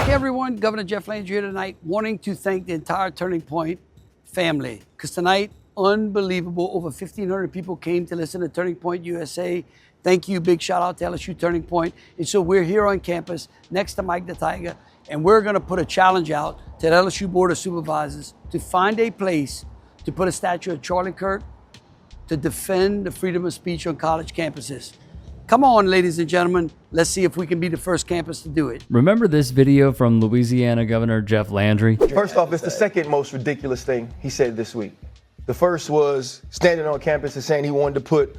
Hey everyone, Governor Jeff Landry here tonight, wanting to thank the entire Turning Point family. Because tonight, unbelievable, over 1,500 people came to listen to Turning Point USA. Thank you, big shout out to LSU Turning Point. And so we're here on campus next to Mike the Tiger, and we're gonna put a challenge out to the LSU Board of Supervisors to find a place to put a statue of Charlie Kirk to defend the freedom of speech on college campuses. Come on, ladies and gentlemen, let's see if we can be the first campus to do it. Remember this video from Louisiana Governor Jeff Landry? First off, it's the second most ridiculous thing he said this week. The first was standing on campus and saying he wanted to put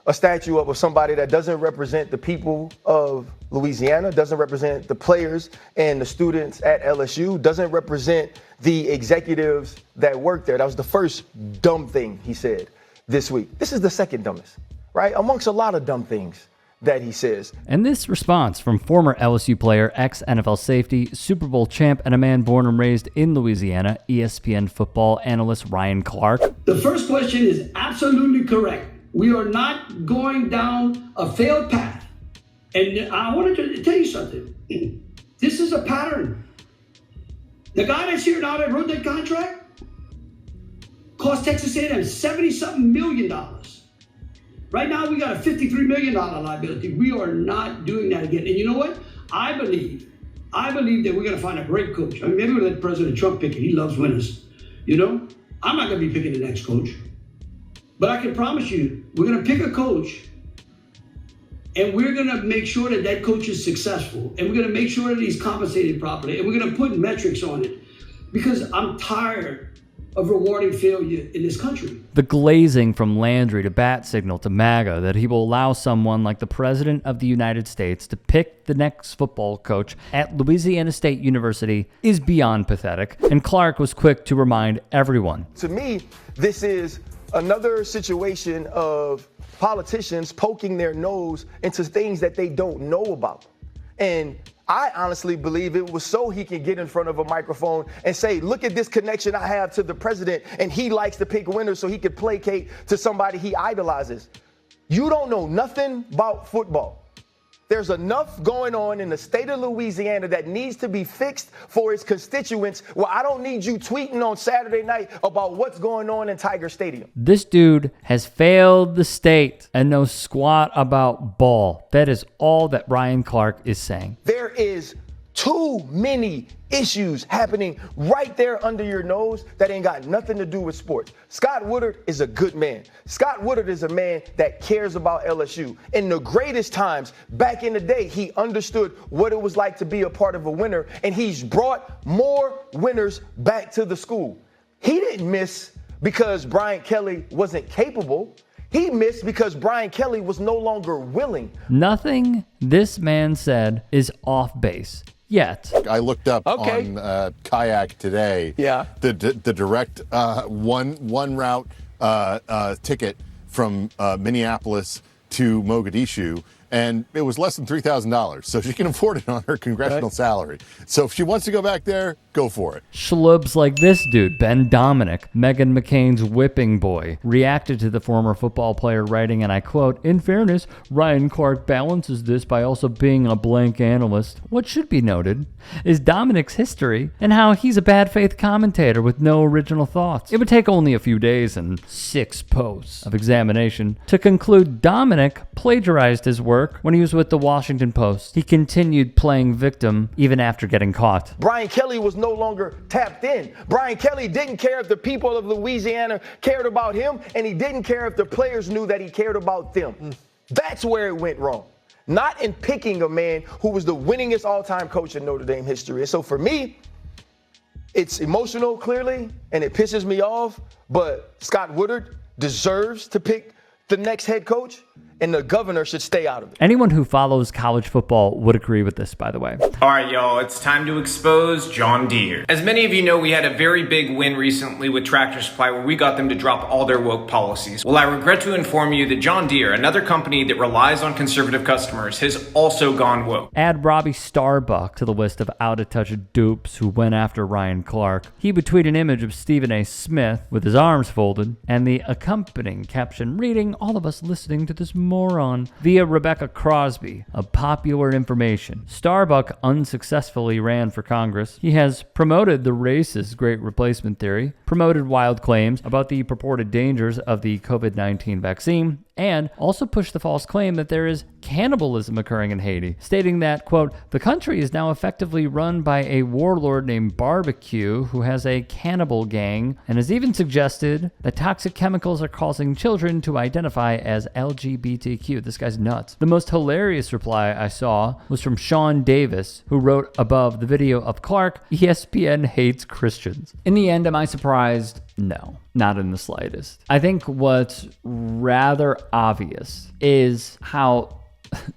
a statue up of somebody that doesn't represent the people of Louisiana, doesn't represent the players and the students at LSU, doesn't represent the executives that work there. That was the first dumb thing he said this week. This is the second dumbest, right? Amongst a lot of dumb things that he says. And this response from former LSU player, ex-NFL safety, Super Bowl champ, and a man born and raised in Louisiana, ESPN football analyst Ryan Clark. The first question is absolutely correct. We are not going down a failed path. And I wanted to tell you something. This is a pattern. The guy that's here now that wrote that contract cost Texas A&M $70-something million. Right now, we got a $53 million liability. We are not doing that again. And you know what? I believe that we're going to find a great coach. I mean, maybe we'll let President Trump pick it. He loves winners. You know, I'm not going to be picking the next coach. But I can promise you, we're going to pick a coach, and we're going to make sure that that coach is successful. And we're going to make sure that he's compensated properly. And we're going to put metrics on it. Because I'm tired of rewarding failure in this country. The glazing from Landry to bat signal to MAGA that he will allow someone like the President of the United States to pick the next football coach at Louisiana State University is beyond pathetic, and Clark was quick to remind everyone. To me, this is another situation of politicians poking their nose into things that they don't know about. And I honestly believe it was so he can get in front of a microphone and say, look at this connection I have to the president, and he likes to pick winners so he could placate to somebody he idolizes. You don't know nothing about football. There's enough going on in the state of Louisiana that needs to be fixed for its constituents. Well, I don't need you tweeting on Saturday night about what's going on in Tiger Stadium. This dude has failed the state and knows squat about ball. That is all that Ryan Clark is saying. There is too many issues happening right there under your nose that ain't got nothing to do with sports. Scott Woodard is a good man. Scott Woodard is a man that cares about LSU. In the greatest times, back in the day, he understood what it was like to be a part of a winner, and he's brought more winners back to the school. He didn't miss because Brian Kelly wasn't capable. He missed because Brian Kelly was no longer willing. Nothing this man said is off base. Yet. I looked up on Kayak today. Yeah. The direct one route ticket from Minneapolis to Mogadishu, and it was less than $3,000. So she can afford it on her congressional salary. So if she wants to go back there, go for it. Schlubs like this dude, Ben Dominic, Meghan McCain's whipping boy, reacted to the former football player writing, and I quote, "In fairness, Ryan Clark balances this by also being a blank analyst. What should be noted is Dominic's history and how he's a bad faith commentator with no original thoughts. It would take only a few days and 6 posts of examination to conclude Dominic plagiarized his work when he was with the Washington Post. He continued playing victim even after getting caught." Brian Kelly was no longer tapped in. Brian Kelly didn't care if the people of Louisiana cared about him, and he didn't care if the players knew that he cared about them. That's where it went wrong. Not in picking a man who was the winningest all-time coach in Notre Dame history. And so for me, it's emotional, clearly, and it pisses me off, but Scott Woodard deserves to pick the next head coach, and the governor should stay out of it. Anyone who follows college football would agree with this, by the way. All right, y'all, it's time to expose John Deere. As many of you know, we had a very big win recently with Tractor Supply where we got them to drop all their woke policies. Well, I regret to inform you that John Deere, another company that relies on conservative customers, has also gone woke. Add Robbie Starbuck to the list of out-of-touch dupes who went after Ryan Clark. He would tweet an image of Stephen A. Smith with his arms folded and the accompanying caption reading, "All of us listening to this moron. Via Rebecca Crosby of Popular Information, Starbuck unsuccessfully ran for Congress. He has promoted the racist Great Replacement theory, promoted wild claims about the purported dangers of the COVID-19 vaccine, and also pushed the false claim that there is cannibalism occurring in Haiti, stating that, quote, the country is now effectively run by a warlord named Barbecue who has a cannibal gang, and has even suggested that toxic chemicals are causing children to identify as LGBTQ. This guy's nuts. The most hilarious reply I saw was from Sean Davis, who wrote above the video of Clark, ESPN hates Christians. In the end, am I surprised? No, not in the slightest. I think what's rather obvious is how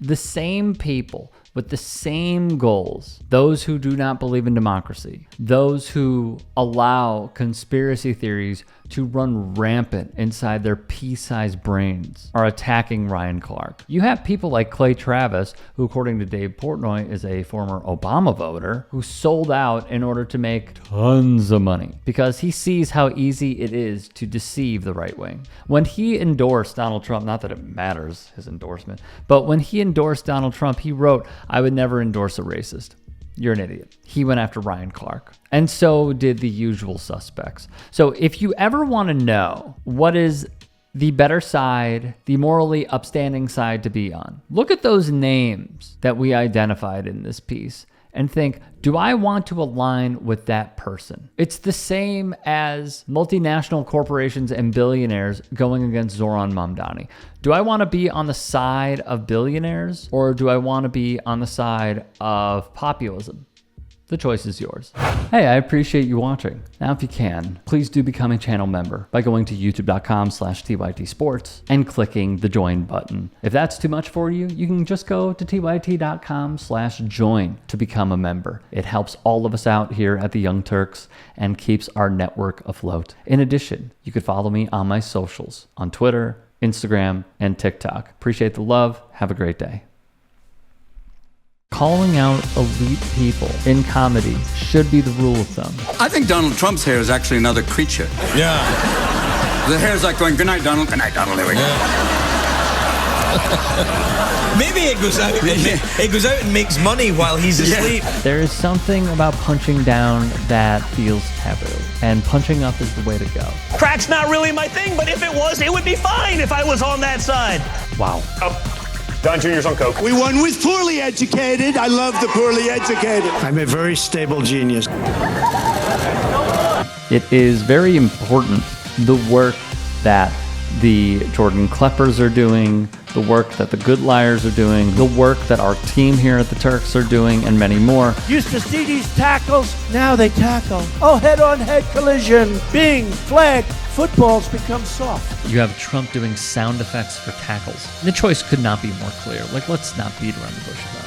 the same people with the same goals, those who do not believe in democracy, those who allow conspiracy theories to run rampant inside their pea-sized brains, are attacking Ryan Clark. You have people like Clay Travis, who according to Dave Portnoy is a former Obama voter, who sold out in order to make tons of money because he sees how easy it is to deceive the right wing. When he endorsed Donald Trump, not that it matters, his endorsement, but when he endorsed Donald Trump, he wrote, I would never endorse a racist. You're an idiot. He went after Ryan Clark. And so did the usual suspects. So if you ever want to know what is the better side, the morally upstanding side to be on, look at those names that we identified in this piece and think, do I want to align with that person? It's the same as multinational corporations and billionaires going against Zoran Mamdani. Do I want to be on the side of billionaires, or do I want to be on the side of populism? The choice is yours. Hey, I appreciate you watching. Now, if you can, please do become a channel member by going to youtube.com/TYTsports and clicking the join button. If that's too much for you, you can just go to tyt.com/join to become a member. It helps all of us out here at the Young Turks and keeps our network afloat. In addition, you could follow me on my socials on Twitter, Instagram, and TikTok. Appreciate the love. Have a great day. Calling out elite people in comedy should be the rule of thumb. I think Donald Trump's hair is actually another creature. Yeah. The hair's like going, good night, Donald. Good night, Donald. Here we go. Maybe it goes out. It goes out and makes money while he's asleep. There is something about punching down that feels taboo, and punching up is the way to go. Crack's not really my thing, but if it was, it would be fine if I was on that side. Wow. Don Jr.'s on coke. We won with poorly educated. I love the poorly educated. I'm a very stable genius. It is very important, the work that the Jordan Kleppers are doing, the work that the Good Liars are doing, the work that our team here at the Turks are doing, and many more. Used to see these tackles, now they tackle. Oh, head-on-head collision. Bing, flag. Football's become soft. You have Trump doing sound effects for tackles. The choice could not be more clear. Like, let's not beat around the bush about it.